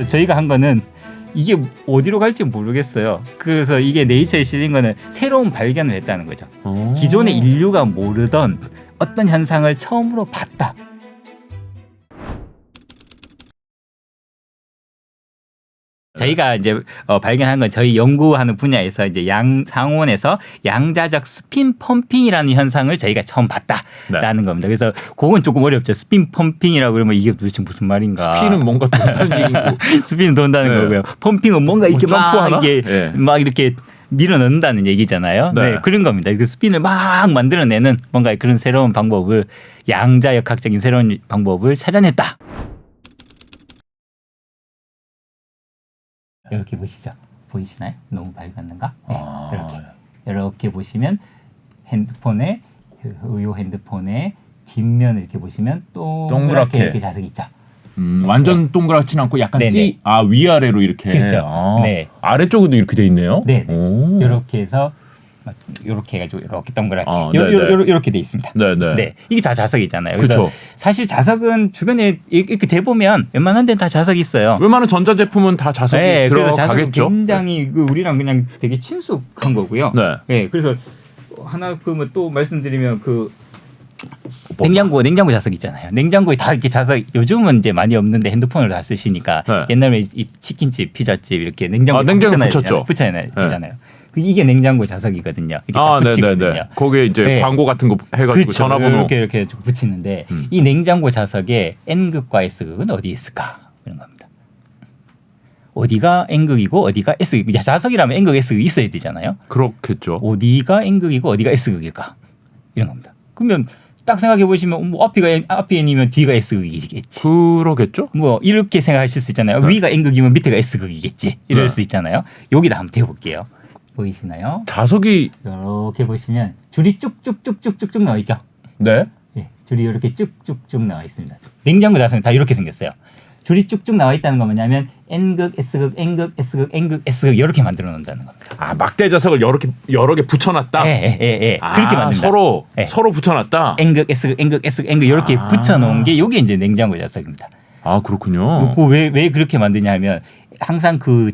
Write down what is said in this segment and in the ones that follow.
저희가 한 거는 이게 어디로 갈지 모르겠어요. 그래서 이게 네이처에 실린 거는 새로운 발견을 했다는 거죠. 기존의 인류가 모르던 어떤 현상을 처음으로 봤다. 저희가 이제 발견한 건 저희 연구하는 분야에서 이제 상온에서 양자적 스핀 펌핑이라는 현상을 저희가 처음 봤다라는 겁니다. 그래서 그건 조금 어렵죠. 스핀 펌핑이라고 그러면 이게 도대체 무슨 말인가? 스핀은 뭔가 돈다는 얘기고, 스핀은 돈다는 거고요. 펌핑은 뭔가 이렇게 막 이게 막 이렇게 밀어 넣는다는 얘기잖아요. 네, 그런 겁니다. 그 스핀을 막 만들어내는 뭔가 그런 새로운 방법을 양자역학적인 새로운 방법을 찾아냈다. 이렇게 보시죠. 보이시나요? 너무 밝았는가? 네, 이렇게 보시면 핸드폰에 이 핸드폰의 뒷면을 이렇게 보시면 동그랗게 이렇게 자석이 있죠. 완전 동그랗진 않고 약간 네네. 위아래로 이렇게. 그렇죠. 네. 아래쪽에도 이렇게 돼 있네요. 네. 이렇게 해서 이렇게 해가지고 이렇게 동그랗게 이렇게 돼 있습니다. 네네. 네, 이게 다 자석이잖아요. 그래서 그렇죠. 사실 자석은 주변에 이렇게 대보면 웬만한 데는 다 자석이 있어요. 웬만한 전자제품은 다 자석이 들어가겠죠. 자석은 굉장히 우리랑 그냥 되게 친숙한 거고요. 네. 네, 그래서 하나 또 말씀드리면 냉장고 자석 있잖아요. 냉장고에 다 이렇게 자석 요즘은 이제 많이 없는데 핸드폰을 다 쓰시니까 옛날에 이 치킨집, 피자집 이렇게 냉장고 붙여놔야 되잖아요. 이게 냉장고 자석이거든요. 이렇게 딱 붙이거든요. 거기에 이제 광고 같은 거 해가지고 그렇죠. 전화번호 이렇게 붙이는데 이 냉장고 자석에 N극과 S극은 어디 있을까? 이런 겁니다. 어디가 N극이고 어디가 S극? 자석이라면 N극, S극이 있어야 되잖아요. 그렇겠죠. 어디가 N극이고 어디가 S극일까? 이런 겁니다. 그러면 딱 생각해 보시면 앞이 N이면 뒤가 S극이겠지. 그러겠죠. 이렇게 생각하실 수 있잖아요. 위가 N극이면 밑에가 S극이겠지. 이럴 수 있잖아요. 여기다 한번 대볼게요. 보이시나요? 자석이 이렇게 보시면 줄이 쭉쭉쭉쭉쭉 나와 있죠. 네. 네, 줄이 이렇게 쭉쭉쭉 나와 있습니다. 냉장고 자석은 다 이렇게 생겼어요. 줄이 쭉쭉 나와 있다는 건 뭐냐면 N극, S극, N극, S극, N극, S극 이렇게 만들어 놓는다는 겁니다. 막대 자석을 여러 개 붙여놨다. 그렇게 만든다. 서로 붙여놨다. N극, S극, N극, S극, N극 이렇게 붙여놓은 게 이게 이제 냉장고 자석입니다. 그렇군요. 왜 그렇게 만드냐 하면 항상 그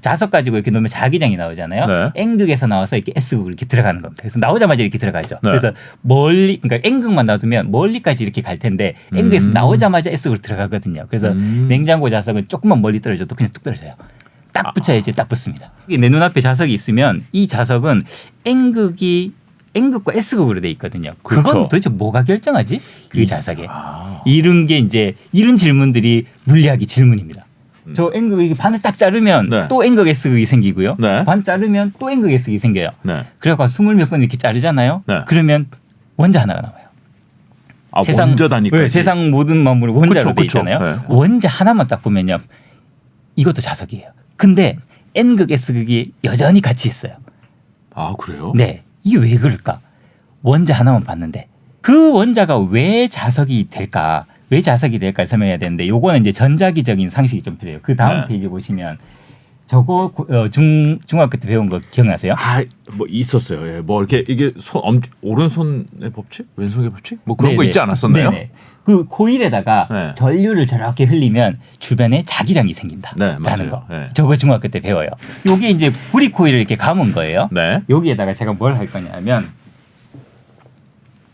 자석 가지고 이렇게 놓으면 자기장이 나오잖아요. 네. N극에서 나와서 이렇게 S극으로 이렇게 들어가는 겁니다. 그래서 나오자마자 이렇게 들어가죠. 그래서 그러니까 N극만 놔두면 멀리까지 이렇게 갈 텐데 N극에서 나오자마자 S극으로 들어가거든요. 그래서 냉장고 자석은 조금만 멀리 떨어져도 그냥 뚝 떨어져요. 딱 붙여야지 딱 붙습니다. 내 눈앞에 자석이 있으면 이 자석은 N극과 S극으로 돼 있거든요. 그건 그렇죠. 도대체 뭐가 결정하지? 그 자석에. 이런 질문들이 물리학의 질문입니다. 저 N극 반을 딱 자르면 또 N극 S극이 생기고요. 반 자르면 또 N극 S극이 생겨요. 그래갖고 20몇 번 이렇게 자르잖아요. 그러면 원자 하나가 나와요. 원자 단위까지. 세상 모든 만물이 원자로 돼 있잖아요. 원자 하나만 딱 보면요. 이것도 자석이에요. 근데 N극 S극이 여전히 같이 있어요. 그래요? 네. 이게 왜 그럴까? 원자 하나만 봤는데 그 원자가 왜 자석이 될까? 설명해야 되는데 요거는 이제 전자기적인 상식이 좀 필요해요. 그 다음 페이지 보시면 저거 중학교 때 배운 거 기억나세요? 있었어요. 이게 오른손의 법칙, 왼손의 법칙, 그런 거 있지 않았었나요? 네네. 그 코일에다가 전류를 저렇게 흘리면 주변에 자기장이 생긴다라는 거. 저거 중학교 때 배워요. 요게 이제 구리 코일을 이렇게 감은 거예요. 여기에다가 제가 뭘 할 거냐면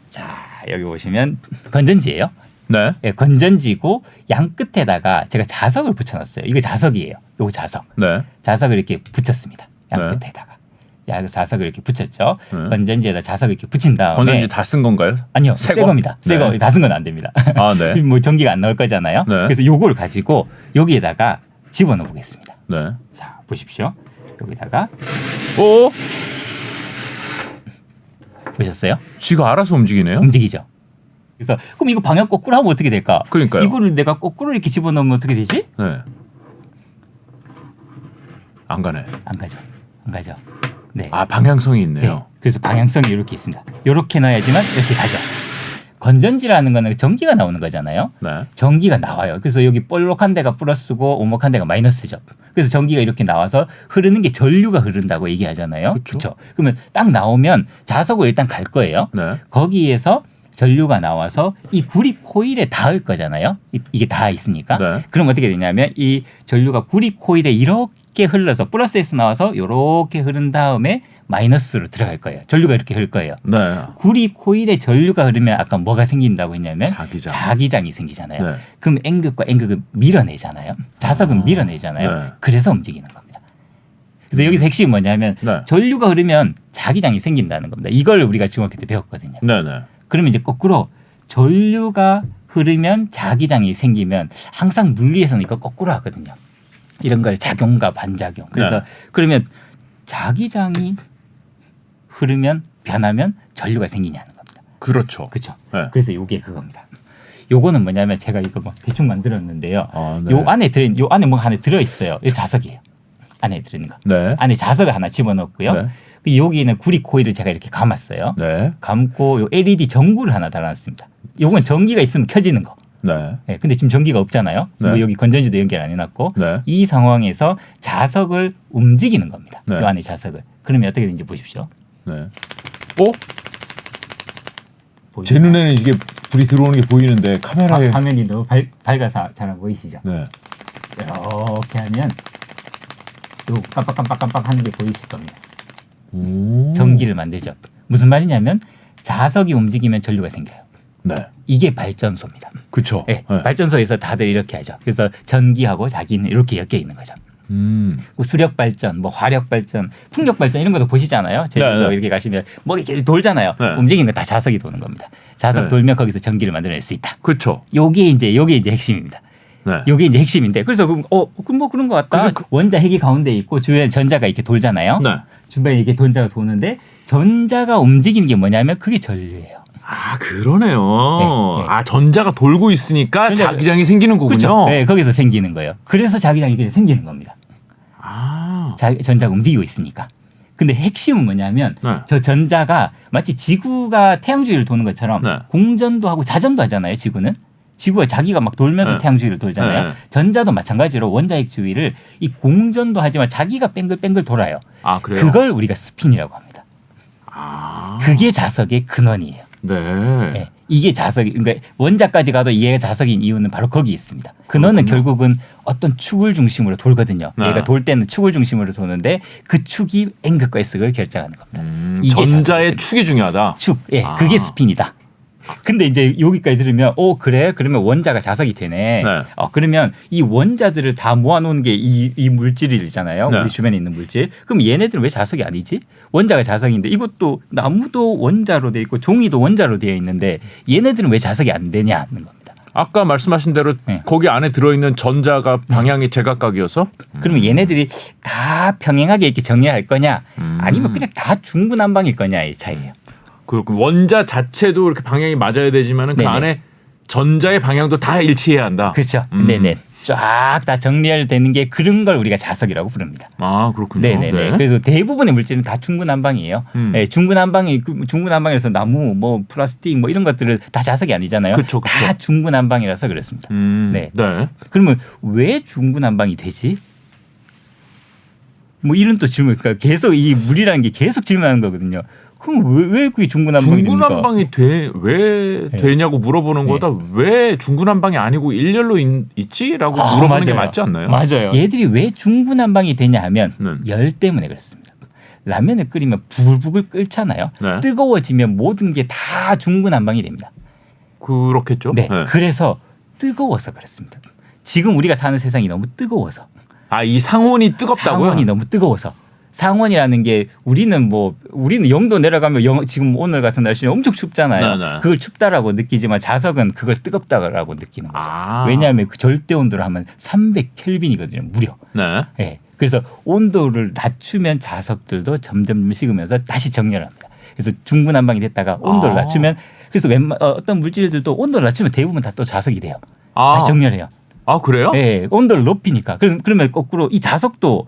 자 여기 보시면 건전지예요. 네, 건전지고 양 끝에다가 제가 자석을 붙여놨어요. 이거 자석이에요. 요거 자석. 자석을 이렇게 붙였습니다. 양 끝에다가. 자석을 이렇게 붙였죠. 건전지에다 자석을 이렇게 붙인 다음에. 건전지 다 쓴 건가요? 아니요, 새 겁니다. 새 거 다 쓴 건 안 됩니다. 네. 전기가 안 나올 거잖아요. 그래서 요걸 가지고 여기에다가 집어넣어 보겠습니다. 자, 보십시오. 여기다가. 보셨어요? 쥐가 알아서 움직이네요. 움직이죠. 그래서 그럼 이거 방향 거꾸로 하면 어떻게 될까? 그러니까요. 이거를 내가 거꾸로 이렇게 집어넣으면 어떻게 되지? 안 가네. 안 가죠. 네. 방향성이 있네요. 네. 그래서 방향성이 이렇게 있습니다. 이렇게 넣어야지만 이렇게 가죠. 건전지라는 거는 전기가 나오는 거잖아요. 전기가 나와요. 그래서 여기 볼록한 데가 플러스고 오목한 데가 마이너스죠. 그래서 전기가 이렇게 나와서 흐르는 게 전류가 흐른다고 얘기하잖아요. 그렇죠. 그러면 딱 나오면 자석으로 일단 갈 거예요. 거기에서 전류가 나와서 이 구리 코일에 닿을 거잖아요. 이게 닿아 있으니까. 네. 그럼 어떻게 되냐면 이 전류가 구리 코일에 이렇게 흘러서 플러스에서 나와서 이렇게 흐른 다음에 마이너스로 들어갈 거예요. 전류가 이렇게 흐를 거예요. 네. 구리 코일에 전류가 흐르면 아까 뭐가 생긴다고 했냐면 자기장. 이 생기잖아요. 네. 그럼 N극과 N극을 밀어내잖아요. 자석은 밀어내잖아요. 네. 그래서 움직이는 겁니다. 그래서 여기서 핵심이 뭐냐면 네. 전류가 흐르면 자기장이 생긴다는 겁니다. 이걸 우리가 중학교 때 배웠거든요. 네네. 그러면 이제 거꾸로 전류가 흐르면 자기장이 생기면 항상 물리에서는 이거 거꾸로 하거든요. 이런 걸 작용과 반작용. 그래서 네. 그러면 자기장이 흐르면 변하면 전류가 생기냐는 겁니다. 그렇죠. 그렇죠. 네. 그래서 이게 그겁니다. 요거는 뭐냐면 제가 이거 뭐 대충 만들었는데요. 네. 요 안에 뭐 하나 들어 있어요. 이 자석이에요. 안에 들어있는 거. 네. 안에 자석을 하나 집어넣고요. 네. 여기는 구리 코일을 제가 이렇게 감았어요. 네. 감고 요 LED 전구를 하나 달아놨습니다. 요건 전기가 있으면 켜지는 거. 네. 네, 근데 지금 전기가 없잖아요. 네. 뭐 여기 건전지도 연결 안 해놨고 네. 이 상황에서 자석을 움직이는 겁니다. 네. 요 안에 자석을. 그러면 어떻게 되는지 보십시오. 네. 보이시나요? 제 눈에는 이게 불이 들어오는 게 보이는데 카메라에 화면이 너무 밝아서 잘 안 보이시죠? 네. 이렇게 하면 요 깜빡깜빡깜빡 하는 게 보이실 겁니다. 오. 전기를 만들죠. 무슨 말이냐면 자석이 움직이면 전류가 생겨요. 네. 이게 발전소입니다. 그렇죠. 네, 네. 발전소에서 다들 이렇게 하죠. 그래서 전기하고 자기는 이렇게 엮여 있는 거죠. 수력 발전, 뭐 화력 발전, 풍력 발전 이런 것도 보시잖아요. 제주도 네, 네. 이렇게 가시면 뭐 이렇게 돌잖아요. 네. 움직이는 거 다 자석이 도는 겁니다. 자석 네. 돌면 거기서 전기를 만들어낼 수 있다. 그렇죠. 요게 이제 핵심입니다. 네. 요게 이제 핵심인데 그래서 그럼 뭐 그런 것 같다. 원자 핵이 가운데 있고 주변에 전자가 이렇게 돌잖아요. 네. 주변에 이렇게 전자가 도는데 전자가 움직이는 게 뭐냐면 그게 전류예요. 아 그러네요. 네, 네. 아 전자가 돌고 있으니까 전자가- 자기장이 생기는 거군요. 그렇죠. 네, 거기서 생기는 거예요. 그래서 자기장이 그냥 생기는 겁니다. 아. 전자가 움직이고 있으니까. 근데 핵심은 뭐냐면 네. 저 전자가 마치 지구가 태양 주위를 도는 것처럼 네. 공전도 하고 자전도 하잖아요. 지구는. 지구가 자기가 막 돌면서 네. 태양 주위를 돌잖아요. 네. 전자도 마찬가지로 원자핵 주위를 이 공전도 하지만 자기가 뱅글뱅글 돌아요. 아 그래요. 그걸 우리가 스핀이라고 합니다. 아. 그게 자석의 근원이에요. 네. 네. 이게 자석이 그러니까 원자까지 가도 얘가 자석인 이유는 바로 거기 있습니다. 근원은 그렇군요. 결국은 어떤 축을 중심으로 돌거든요. 네. 얘가 돌 때는 축을 중심으로 도는데 그 축이 N극과 S극을 결정하는 겁니다. 이게 전자의 자석입니다. 축이 중요하다. 축, 예, 아. 그게 스핀이다. 근데 이제 여기까지 들으면 그래 그러면 원자가 자석이 되네. 네. 그러면 이 원자들을 다 모아놓은 게 이 물질이잖아요. 네. 우리 주변에 있는 물질. 그럼 얘네들은 왜 자석이 아니지? 원자가 자석인데 이것도 나무도 원자로 돼 있고 종이도 원자로 되어 있는데 얘네들은 왜 자석이 안 되냐는 겁니다. 아까 말씀하신 대로 네. 거기 안에 들어있는 전자가 방향이 제각각이어서 그러면 얘네들이 다 평행하게 이렇게 정리할 거냐 아니면 그냥 다 중구난방일 거냐의 차이예요. 그렇고 원자 자체도 이렇게 방향이 맞아야 되지만은 그 네네. 안에 전자의 방향도 다 일치해야 한다. 그렇죠. 네네. 쫙 다 정리되는 게 그런 걸 우리가 자석이라고 부릅니다. 아 그렇군요. 네네네. 네. 그래서 대부분의 물질은 다 중구난방이에요. 네, 중구난방에서 나무, 뭐 플라스틱, 뭐 이런 것들은 다 자석이 아니잖아요. 그쵸. 다 중구난방이라서 그렇습니다. 네. 그러면 왜 중구난방이 되지? 뭐 이런 또 질문, 그러니까 계속 이 물이라는 게 계속 질문하는 거거든요. 그럼 왜 그게 중구난방이 됩니까? 중구난방이 왜 네. 되냐고 물어보는 네. 거다. 왜 중구난방이 아니고 일렬로 있지라고 물어보는 맞아요. 게 맞지 않나요? 맞아요. 얘들이 왜 중구난방이 되냐 하면 네. 열 때문에 그렇습니다. 라면을 끓이면 부글부글 끓잖아요. 네. 뜨거워지면 모든 게 다 중구난방이 됩니다. 그렇겠죠. 네. 그래서 뜨거워서 그렇습니다. 지금 우리가 사는 세상이 너무 뜨거워서. 이 상온이 뜨겁다고요? 상온이 너무 뜨거워서. 상온이라는 게 우리는 0도 내려가면 지금 오늘 같은 날씨는 엄청 춥잖아요. 네네. 그걸 춥다라고 느끼지만 자석은 그걸 뜨겁다라고 느끼는 거죠. 왜냐하면 그 절대 온도로 하면 300켈빈이거든요. 무려. 네. 네. 그래서 온도를 낮추면 자석들도 점점 식으면서 다시 정렬합니다. 그래서 중구난방이 됐다가 온도를 낮추면 그래서 어떤 물질들도 온도를 낮추면 대부분 다 또 자석이 돼요. 다시 정렬해요. 그래요? 네, 온도를 높이니까. 그러면 거꾸로 이 자석도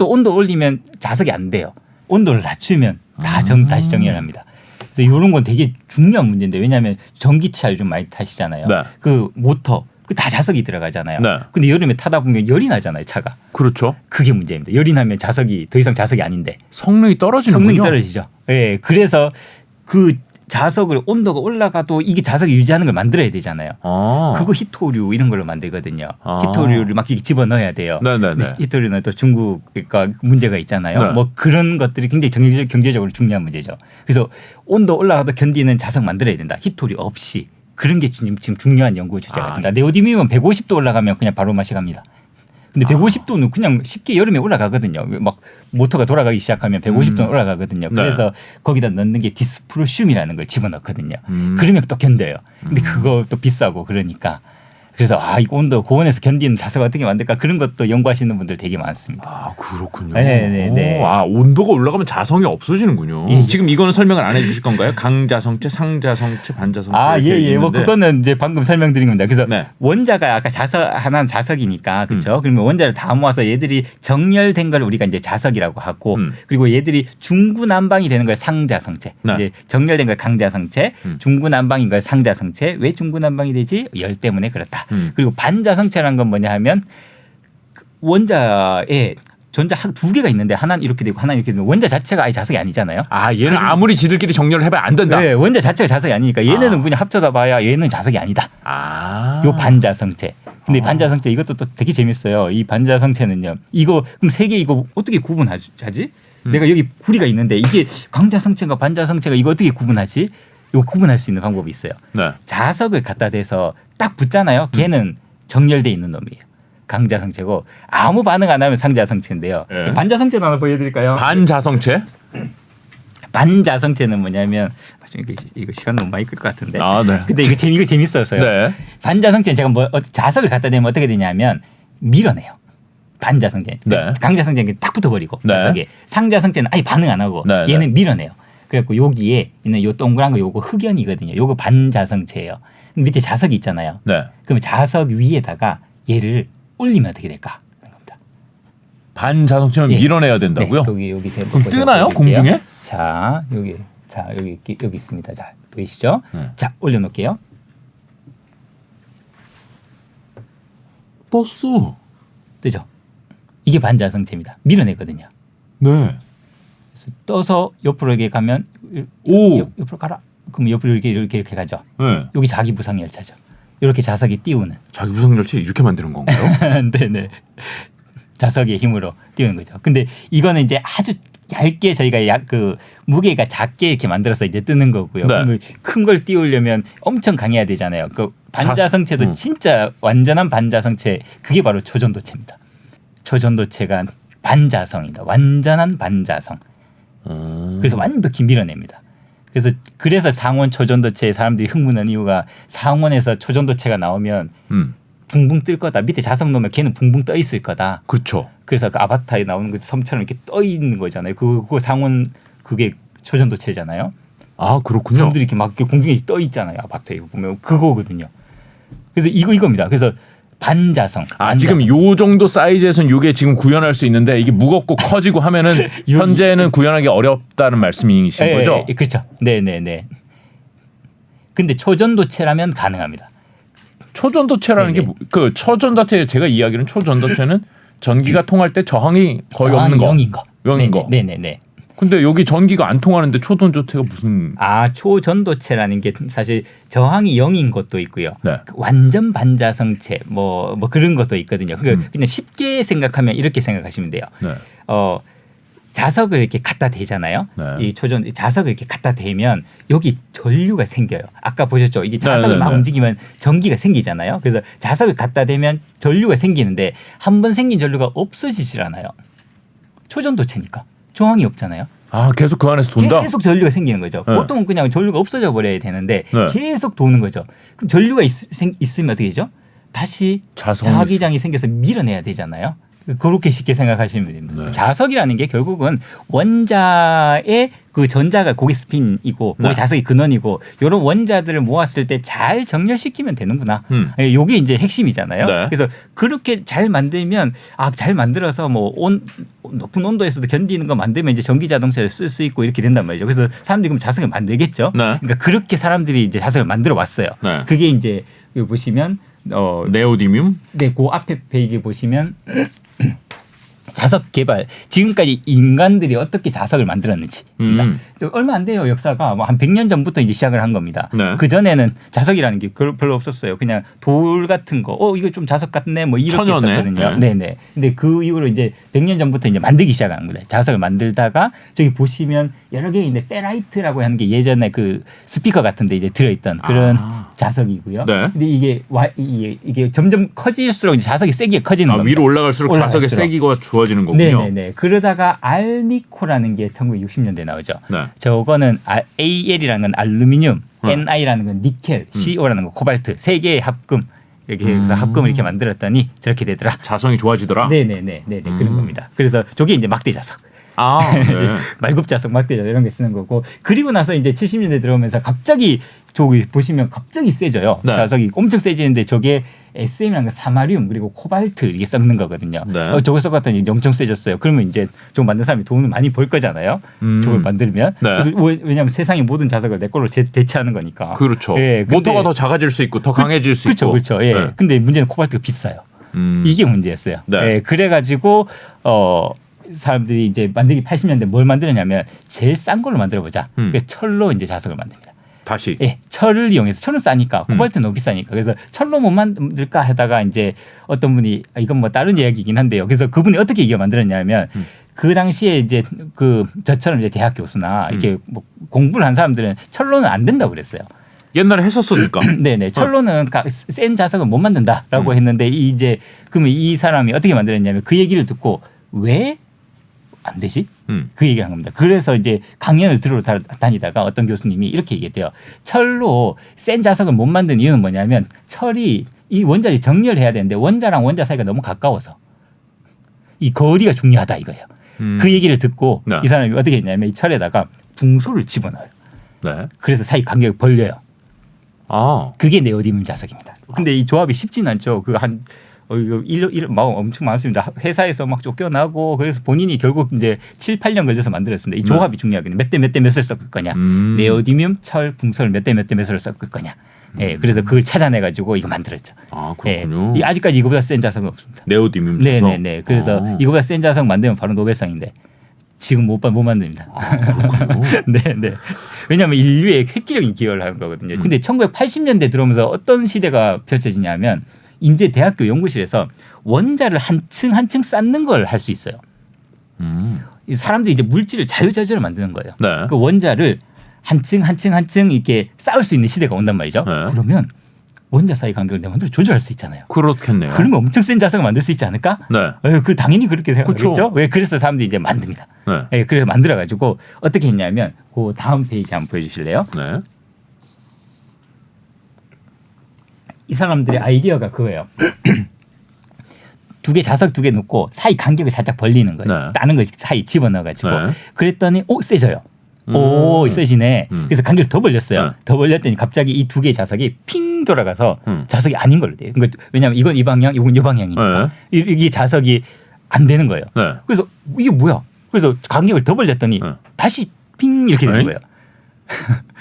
온도 올리면 자석이 안 돼요. 온도를 낮추면 다시 정렬합니다. 그래서 이런 건 되게 중요한 문제인데 왜냐하면 전기차 요즘 많이 타시잖아요. 네. 그 모터 다 자석이 들어가잖아요. 네. 근데 여름에 타다 보면 열이 나잖아요, 차가. 그렇죠. 그게 문제입니다. 열이 나면 더 이상 자석이 아닌데 성능이 떨어지는군요. 성능이 떨어지죠. 예, 그래서 그 자석을 온도가 올라가도 이게 자석이 유지하는 걸 만들어야 되잖아요. 아. 그거 히토류 이런 걸로 만들거든요. 아. 히토류를 막 이렇게 집어넣어야 돼요. 네네네. 근데 히토류는 또 중국과 문제가 있잖아요. 네. 뭐 그런 것들이 굉장히 경제적으로 중요한 문제죠. 그래서 온도 올라가도 견디는 자석 만들어야 된다. 히토류 없이. 그런 게 지금 중요한 연구 주제 같습니다. 네오디뮴은 150도 올라가면 그냥 바로 맛이 갑니다. 근데 150도는 그냥 쉽게 여름에 올라가거든요. 막 모터가 돌아가기 시작하면 150도는 올라가거든요. 그래서 거기다 넣는 게 디스프로슘이라는 걸 집어넣거든요. 그러면 또 견뎌요. 근데 그거 또 비싸고 그러니까. 그래서 이거 온도 고온에서 견디는 자석 어떻게 만들까 그런 것도 연구하시는 분들 되게 많습니다. 아 그렇군요. 네네네. 온도가 올라가면 자성이 없어지는군요. 예. 지금 이거는 설명을 안 해주실 건가요? 강자성체, 상자성체, 반자성체. 예. 뭐 그거는 이제 방금 설명드린 겁니다. 그래서 네. 원자가 아까 하나는 자석이니까 그렇죠. 그러면 원자를 다 모아서 얘들이 정렬된 걸 우리가 이제 자석이라고 하고 그리고 얘들이 중구난방이 되는 걸 상자성체. 네. 이제 정렬된 걸 강자성체, 중구난방인 걸 상자성체. 왜 중구난방이 되지? 열 때문에 그렇다. 그리고 반자성체라는 건 뭐냐 하면 원자에 전자 두 개가 있는데 하나는 이렇게 되고 하나는 이렇게 되면 원자 자체가 아예 자석이 아니잖아요. 얘는 아무리 지들끼리 정렬을 해봐야 안 된다. 네, 원자 자체가 자석이 아니니까 얘네는 그냥 합쳐다 봐야 얘는 자석이 아니다. 요 반자성체. 근데 반자성체 이것도 또 되게 재밌어요. 이 반자성체는요. 이거 그럼 세 개 이거 어떻게 구분하지? 내가 여기 구리가 있는데 이게 강자성체인가 반자성체가 이거 어떻게 구분하지? 이거 구분할 수 있는 방법이 있어요. 네. 자석을 갖다 대서 딱 붙잖아요. 걔는 정렬돼 있는 놈이에요. 강자성체고 아무 반응 안 하면 상자성체인데요. 네. 반자성체도 하나 보여드릴까요? 반자성체? 반자성체는 뭐냐면 이거 시간 너무 많이 끌 것 같은데. 네. 근데 이거 재밌었어요. 네. 반자성체는 제가 자석을 갖다 대면 어떻게 되냐면 밀어내요. 반자성체. 네. 강자성체는 딱 붙어버리고 네. 자석에. 상자성체는 아예 반응 안 하고 네. 얘는 밀어내요. 그래갖고 여기에 있는 요 동그란 거 요거 흑연이거든요. 요거 반자성체예요. 밑에 자석이 있잖아요. 네. 그러면 자석 위에다가 얘를 올리면 어떻게 될까? 겁니다. 반자성체는 밀어내야 된다고요? 네, 여기 제가 그럼 뜨나요? 보여드릴게요. 공중에? 여기 있습니다. 자, 보이시죠? 자, 올려놓을게요. 떴어. 뜨죠? 이게 반자성체입니다. 밀어내거든요. 네. 그래서 떠서 옆으로 이렇게 가면 옆으로 가라. 그럼 옆으로 이렇게 가죠. 네. 여기 자기 부상 열차죠. 이렇게 자석이 띄우는. 자기 부상 열차 이렇게 만드는 건가요? 네네. 자석의 힘으로 띄우는 거죠. 근데 이거는 이제 아주 얇게 저희가 무게가 작게 이렇게 만들어서 이제 뜨는 거고요. 네. 큰 걸 띄우려면 엄청 강해야 되잖아요. 그 반자성체도 진짜 완전한 반자성체 그게 바로 초전도체입니다. 초전도체가 반자성이다. 완전한 반자성. 그래서 완벽히 밀어냅니다. 그래서 상온 초전도체에 사람들이 흥분한 이유가 상온에서 초전도체가 나오면 붕붕 뜰 거다. 밑에 자석 놓으면 걔는 붕붕 떠 있을 거다. 그렇죠. 그래서 그 아바타에 나오는 그 섬처럼 이렇게 떠 있는 거잖아요. 그거 상온 그게 초전도체잖아요. 그렇군요. 사람들이 이렇게 막 공중에 떠 있잖아요. 아바타에 보면 그거거든요. 그래서 이겁니다. 그래서 반자성. 지금 요 정도 사이즈에서는 이게 지금 구현할 수 있는데 이게 무겁고 커지고 하면은 현재는 구현하기 어렵다는 말씀이신 거죠? 그렇죠. 네네네. 근데 초전도체라면 가능합니다. 초전도체라는 게 그 초전도체 제가 이야기는 초전도체는 전기가 통할 때 저항이 거의 없는 거. 0인 거. 0인 거. 네네네. 근데 여기 전기가 안 통하는데 초전도체가 무슨? 초전도체라는 게 사실 저항이 0인 것도 있고요. 네. 완전 반자성체 뭐 그런 것도 있거든요. 그냥 쉽게 생각하면 이렇게 생각하시면 돼요. 네. 자석을 이렇게 갖다 대잖아요. 네. 이 자석을 이렇게 갖다 대면 여기 전류가 생겨요. 아까 보셨죠? 이게 자석을 막 움직이면 전기가 생기잖아요. 그래서 자석을 갖다 대면 전류가 생기는데 한 번 생긴 전류가 없어지질 않아요. 초전도체니까. 저항이 없잖아요. 계속 그 안에서 돈다? 계속 전류가 생기는 거죠. 네. 보통은 그냥 전류가 없어져 버려야 되는데 네. 계속 도는 거죠. 그럼 전류가 있으면 어떻게 되죠? 다시 자기장이 생겨서 밀어내야 되잖아요. 그렇게 쉽게 생각하시면 됩니다. 네. 자석이라는 게 결국은 원자의 그 전자가 고개 스핀이고 고개 자석이 근원이고 이런 원자들을 모았을 때 잘 정렬시키면 되는구나. 이게 이제 핵심이잖아요. 네. 그래서 그렇게 잘 만들면 잘 만들어서 뭐 높은 온도에서도 견디는 거 만들면 이제 전기 자동차를 쓸 수 있고 이렇게 된단 말이죠. 그래서 사람들이 그럼 자석을 만들겠죠. 네. 그러니까 그렇게 사람들이 이제 자석을 만들어 왔어요. 네. 그게 이제 여기 보시면 네오디뮴? 네, 그 앞에 페이지 보시면 자석 개발 지금까지 인간들이 어떻게 자석을 만들었는지입니다. 얼마 안 돼요. 역사가 뭐 한 100년 전부터 이제 시작을 한 겁니다. 네. 그 전에는 자석이라는 게 별로 없었어요. 그냥 돌 같은 거, 이거 좀 자석 같네, 뭐 이렇게 천연에? 했었거든요. 네. 네네. 근데 그 이후로 이제 100년 전부터 이제 만들기 시작한 거예요. 자석을 만들다가 저기 보시면 여러 개 있는데 페라이트라고 하는 게 예전에 그 스피커 같은데 이제 들어있던 그런 자석이고요. 네. 근데 이게 점점 커질수록 이제 자석이 세게 커지는 겁니다. 위로 올라갈수록 자석의 세기가 좋아지는 거군요. 네네네. 그러다가 알니코라는 게 1960년대에 나오죠. 네. 저거는 AL이라는 건 알루미늄, 네. NI라는 건 니켈, CO라는 건 코발트 세 개의 합금 이렇게 해서 합금을 이렇게 만들었더니 저렇게 되더라. 자성이 좋아지더라. 네네네 그런 겁니다. 그래서 저게 이제 막대 자석. 네. 말굽 자석, 막대 자석 이런 게 쓰는 거고 그리고 나서 이제 70년대 들어오면서 갑자기 저기 보시면 갑자기 세져요. 네. 자석이 엄청 세지는데 저게 SM이라는 거 사마리움 그리고 코발트 이게 썩는 거거든요. 네. 저걸 썩었더니 엄청 세졌어요. 그러면 이제 저거 만든 사람이 돈을 많이 벌 거잖아요. 저걸 만들면. 네. 그래서 왜냐하면 세상의 모든 자석을 내 걸로 대체하는 거니까. 그렇죠. 예, 근데- 모터가 더 작아질 수 있고 더 강해질 수 있고. 그렇죠. 예. 네. 근데 문제는 코발트가 비싸요. 이게 문제였어요. 네. 예, 그래가지고 사람들이 이제 만들기 80년대 뭘 만드느냐면 제일 싼 걸로 만들어 보자. 그래서 철로 이제 자석을 만듭니다. 다시. 예, 철을 이용해서 철은 싸니까 코발트는 너무 비싸니까 그래서 철로 못 만들까 하다가 이제 어떤 분이 이건 뭐 다른 이야기이긴 한데요. 그래서 그분이 어떻게 이거 만들었냐면 그 당시에 이제 저처럼 이제 대학 교수나 이렇게 뭐 공부를 한 사람들은 철로는 안 된다고 그랬어요. 옛날에 했었으니까. 네네. 철로는 센 자석을 못 만든다라고 했는데 이제 그러면 이 사람이 어떻게 만들었냐면 그 얘기를 듣고 왜 안 되지? 그 얘기를 한 겁니다. 그래서 이제 강연을 들으러 다니다가 어떤 교수님이 이렇게 얘기했대요. 철로 센 자석을 못 만든 이유는 뭐냐면 철이 이 원자를 정렬해야 되는데 원자랑 원자 사이가 너무 가까워서 이 거리가 중요하다 이거예요. 그 얘기를 듣고 네. 이 사람이 어떻게 했냐면 이 철에다가 붕소를 집어넣어요. 네. 그래서 사이 간격을 벌려요. 아. 그게 네오디뮴 자석입니다. 근데 이 조합이 쉽진 않죠. 이거 막 엄청 많습니다. 회사에서 막 쫓겨나고 그래서 본인이 결국 이제 7, 8년 걸려서 만들었습니다. 이 조합이 중요하거든요. 몇 대 몇을 섞을 거냐. 네오디뮴, 철, 붕소를 몇 대 몇을 섞을 거냐. 예, 그래서 그걸 찾아내 가지고 이거 만들었죠. 아, 그렇군요. 예, 아직까지 이거보다 센 자석은 없습니다. 네오디뮴 자석. 네네네. 그래서 이거보다 센 자석 만들면 바로 노벨상인데 지금 못 만듭니다. 그렇군요. 네네. 왜냐하면 인류의 획기적인 기여를 하는 거거든요. 근데 1980년대 들어오면서 어떤 시대가 펼쳐지냐면 이제 대학교 연구실에서 원자를 한 층 쌓는 걸 할 수 있어요. 이 사람들이 이제 물질을 자유자재로 만드는 거예요. 네. 그 원자를 한 층 이렇게 쌓을 수 있는 시대가 온단 말이죠. 네. 그러면 원자 사이 간격을 내 마음대로 조절할 수 있잖아요. 그렇겠네요. 그러면 엄청 센 자석을 만들 수 있지 않을까? 네. 그 당연히 그렇게 생각하겠죠. 그쵸. 왜 그래서 사람들이 이제 만듭니다. 네. 예, 그래서 만들어 가지고 어떻게 했냐면 그 다음 페이지 한번 보여주실래요? 네. 이 사람들의 아이디어가 그거예요. 자석 두 개 넣고 사이 간격을 살짝 벌리는 거예요. 네. 다른 걸 사이 집어넣어가지고 네. 그랬더니 세져요. 세지네. 그래서 간격을 더 벌렸어요. 네. 더 벌렸더니 갑자기 이 두 개의 자석이 핑 돌아가서 자석이 아닌 걸로 돼요. 그러니까 왜냐하면 이건 이 방향, 이건 이 방향이니까 이게 자석이 안 되는 거예요. 네. 그래서 이게 뭐야? 그래서 간격을 더 벌렸더니 다시 핑 이렇게 되는 거예요.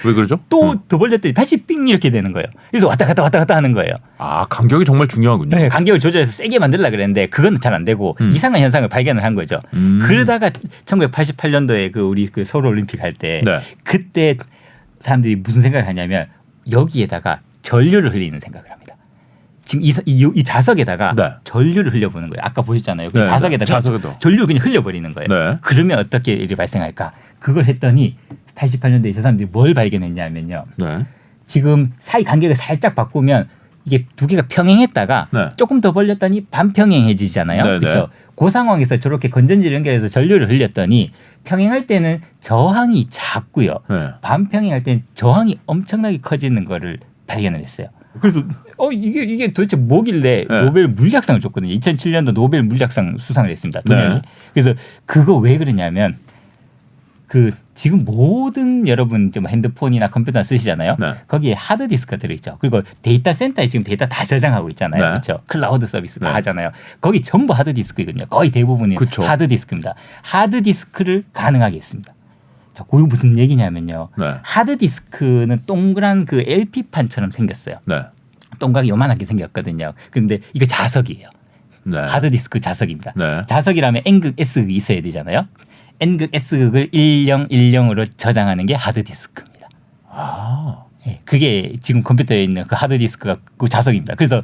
왜 그러죠? 또 더 벌렸더니 다시 삥 이렇게 되는 거예요. 그래서 왔다 갔다 하는 거예요. 아, 간격이 정말 중요하군요. 네, 간격을 조절해서 세게 만들려고 그랬는데 그건 잘 안 되고 이상한 현상을 발견을 한 거죠. 그러다가 1988년도에 우리 서울 올림픽 할 때 네. 그때 사람들이 무슨 생각을 하냐면 여기에다가 전류를 흘리는 생각을 합니다. 지금 이 자석에다가 네. 전류를 흘려보는 거예요. 아까 보셨잖아요. 그 네, 자석에다가 자석에도. 전류를 그냥 흘려버리는 거예요. 네. 그러면 어떻게 일이 발생할까? 그걸 했더니 88년도에 저 사람들이 뭘 발견했냐면요. 네. 지금 사이 간격을 살짝 바꾸면 이게 두 개가 평행했다가 네. 조금 더 벌렸더니 반평행해지잖아요. 네, 그렇죠? 그 상황에서 저렇게 건전지를 연결해서 전류를 흘렸더니 평행할 때는 저항이 작고요. 네. 반평행할 때는 저항이 엄청나게 커지는 거를 발견을 했어요. 그래서 이게 도대체 뭐길래 네. 노벨 물리학상을 줬거든요. 2007년도 노벨 물리학상 수상을 했습니다. 두 명이. 네. 그래서 그거 왜 그러냐면 지금 모든 여러분 좀 핸드폰이나 컴퓨터 쓰시잖아요. 네. 거기에 하드디스크가 들어있죠. 그리고 데이터 센터에 지금 데이터 다 저장하고 있잖아요. 네. 그렇죠. 클라우드 서비스 다 네. 하잖아요. 거기 전부 하드디스크거든요. 거의 대부분이 그쵸. 하드디스크입니다. 하드디스크를 가능하게 했습니다. 자, 그게 무슨 얘기냐면요. 네. 하드디스크는 동그란 LP판처럼 생겼어요. 네. 동그랗게 요만하게 생겼거든요. 근데 이거 자석이에요. 네. 하드디스크 자석입니다. 네. 자석이라면 N극, S극이 있어야 되잖아요. N극, S극을 1010으로 저장하는 게 하드디스크입니다. 아. 예, 그게 지금 컴퓨터에 있는 그 하드디스크가 그 자석입니다. 그래서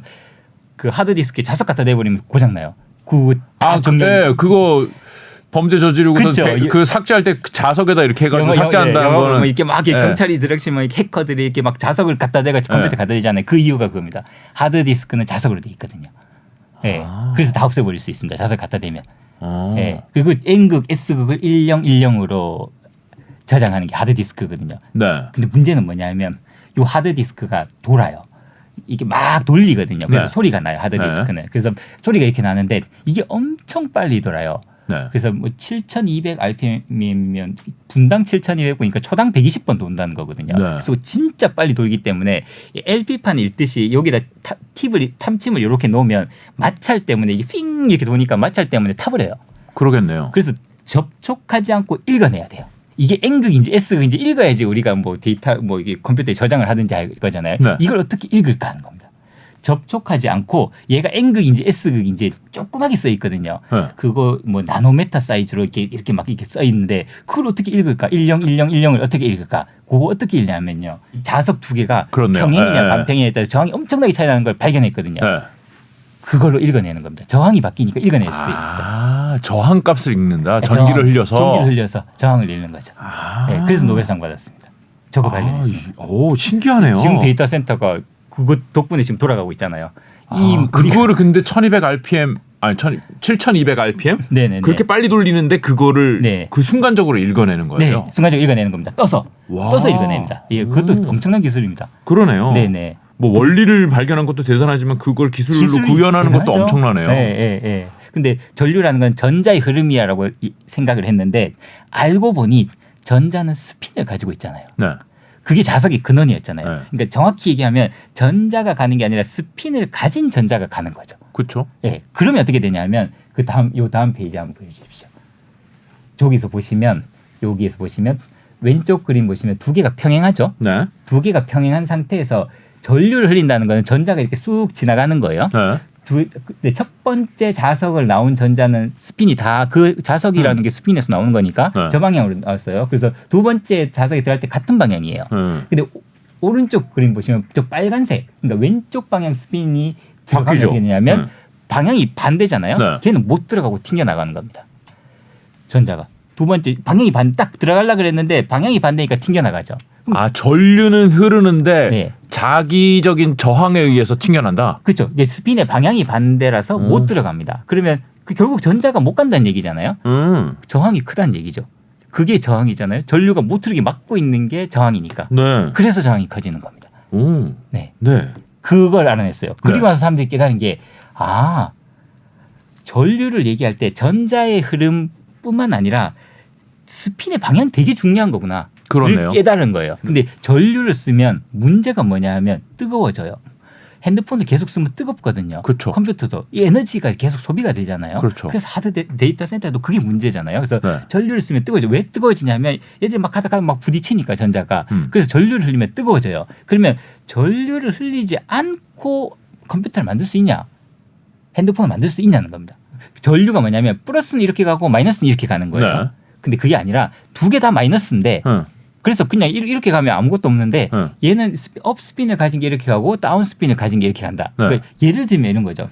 그 하드디스크에 자석 갖다 대버리면 고장나요. 네, 그거 범죄 저지르고 그 삭제할 때 그 자석에다 이렇게 해가지고 삭제한다는 거는 뭐 이렇게 막 경찰이 들어오시면 해커들이 이렇게 막 자석을 갖다 대가 컴퓨터 갖다 대잖아요. 그 이유가 그겁니다. 하드디스크는 자석으로 돼 있거든요. 예, 그래서 다 없애버릴 수 있습니다. 자석 갖다 대면. 예, 그리고 N극, S극을 1010으로 저장하는 게 하드디스크거든요. 네. 근데 문제는 뭐냐면 이 하드디스크가 돌아요. 이게 막 돌리거든요. 그래서 네. 소리가 나요. 하드디스크는. 네. 그래서 소리가 이렇게 나는데 이게 엄청 빨리 돌아요. 네. 그래서 뭐 7,200 RPM이면 분당 7,200 보니까 초당 120번 돈다는 거거든요. 네. 그래서 진짜 빨리 돌기 때문에 LP판 읽듯이 여기다 탐침을 이렇게 놓으면 마찰 때문에 이게 핑 이렇게 도니까 마찰 때문에 타버려요. 그러겠네요. 그래서 접촉하지 않고 읽어내야 돼요. 이게 N극인지 S극인지 읽어야지 우리가 뭐 데이터 뭐 이게 컴퓨터에 저장을 하든지 할 거잖아요. 네. 이걸 어떻게 읽을까 하는 겁니다. 접촉하지 않고 얘가 N극인지 S극인지 조그맣게 써 있거든요. 네. 그거 뭐 나노메타 사이즈로 이렇게 막 이렇게 써 있는데 그걸 어떻게 읽을까? 101010을 어떻게 읽을까? 그거 어떻게 읽냐면요. 자석 두 개가 그렇네요. 평행이냐 네. 반평행에 따라 저항이 엄청나게 차이 나는 걸 발견했거든요. 네. 그걸로 읽어내는 겁니다. 저항이 바뀌니까 읽어낼 수 있어요. 저항 값을 읽는다. 전기를 흘려서. 전기를 흘려서 저항을 읽는 거죠. 네, 그래서 노벨상 받았습니다. 저거 발견했습니다. 오, 신기하네요. 지금 데이터 센터가 그것 덕분에 지금 돌아가고 있잖아요. 그거를 근데 1200 RPM 아니 7200 RPM? 네네. 그렇게 빨리 돌리는데 그거를 네. 그 순간적으로 읽어내는 거예요. 네, 순간적으로 읽어내는 겁니다. 떠서 읽어냅니다. 예, 그것도 엄청난 기술입니다. 그러네요. 네네. 뭐 원리를 발견한 것도 대단하지만 그걸 기술로 구현하는 대단하죠? 것도 엄청나네요. 예. 근데 전류라는 건 전자의 흐름이라고 생각을 했는데 알고 보니 전자는 스핀을 가지고 있잖아요. 네. 그게 자석의 근원이었잖아요. 네. 그러니까 정확히 얘기하면 전자가 가는 게 아니라 스핀을 가진 전자가 가는 거죠. 그렇죠. 예. 그러면 어떻게 되냐면 요 다음 페이지 한번 보여주십시오. 여기서 보시면 왼쪽 그림 보시면 두 개가 평행하죠. 네. 두 개가 평행한 상태에서 전류를 흘린다는 거는 전자가 이렇게 쑥 지나가는 거예요. 네. 첫 번째 자석을 나온 전자는 스핀이 다 그 자석이라는 게 스핀에서 나오는 거니까 네. 저 방향으로 나왔어요. 그래서 두 번째 자석이 들어갈 때 같은 방향이에요. 근데 오른쪽 그림 보시면 저 빨간색, 그러니까 왼쪽 방향 스핀이 들어가면 어떻게 되냐면 방향이 반대잖아요. 네. 걔는 못 들어가고 튕겨 나가는 겁니다. 전자가 두 번째 방향이 딱 들어가려고 그랬는데 방향이 반대니까 튕겨 나가죠. 전류는 흐르는데 네. 자기적인 저항에 의해서 튕겨난다. 그렇죠. 이게 스핀의 방향이 반대라서 못 들어갑니다. 그러면 결국 전자가 못 간다는 얘기잖아요. 저항이 크다는 얘기죠. 그게 저항이잖아요. 전류가 못 흐르게 막고 있는 게 저항이니까. 네. 그래서 저항이 커지는 겁니다. 네. 네. 그걸 알아냈어요. 그리고 네. 나서 사람들이 깨달은 게 전류를 얘기할 때 전자의 흐름뿐만 아니라 스핀의 방향 되게 중요한 거구나. 그렇네요. 깨달은 거예요. 근데 전류를 쓰면 문제가 뭐냐 하면 뜨거워져요. 핸드폰을 계속 쓰면 뜨겁거든요. 그렇죠. 컴퓨터도 이 에너지가 계속 소비가 되잖아요. 그렇죠. 그래서 하드 데이터 센터도 그게 문제잖아요. 그래서 네. 전류를 쓰면 뜨거워져. 왜 뜨거워지냐면 얘들이 막 하다가 막 부딪히니까 전자가. 그래서 전류를 흘리면 뜨거워져요. 그러면 전류를 흘리지 않고 컴퓨터를 만들 수 있냐? 핸드폰을 만들 수 있냐는 겁니다. 전류가 뭐냐면 플러스는 이렇게 가고 마이너스는 이렇게 가는 거예요. 네. 근데 그게 아니라 두 개 다 마이너스인데 그래서 그냥 이렇게 가면 아무것도 없는데 얘는 업 스핀을 가진 게 이렇게 가고 다운 스핀을 가진 게 이렇게 간다. 네. 그러니까 예를 들면 이런 거죠.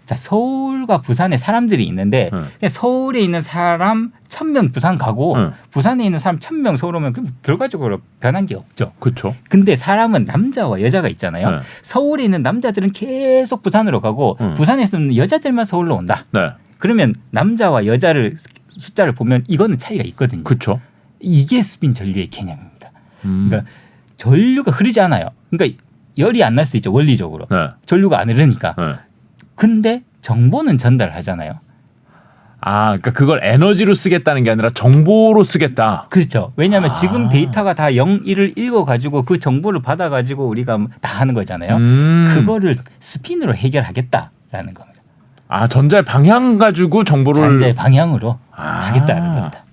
자, 서울과 부산에 사람들이 있는데 그냥 서울에 있는 사람 1,000명 부산 가고 부산에 있는 사람 1,000명 서울 오면 결과적으로 변한 게 없죠. 그렇죠. 근데 사람은 남자와 여자가 있잖아요. 네. 서울에 있는 남자들은 계속 부산으로 가고 부산에 있는 여자들만 서울로 온다. 네. 그러면 남자와 여자를 숫자를 보면 이거는 차이가 있거든요. 그렇죠. 이게 스핀 전류의 개념입니다. 그러니까 전류가 흐르지 않아요. 그러니까 열이 안 날 수 있죠. 원리적으로. 네. 전류가 안 흐르니까. 네. 근데 정보는 전달하잖아요. 그러니까 그걸 에너지로 쓰겠다는 게 아니라 정보로 쓰겠다. 그렇죠. 왜냐하면 지금 데이터가 다 0, 1을 읽어가지고 그 정보를 받아가지고 우리가 다 하는 거잖아요. 그거를 스핀으로 해결하겠다라는 겁니다. 전자의 방향 가지고 정보를 전자의 방향으로 하겠다는 겁니다.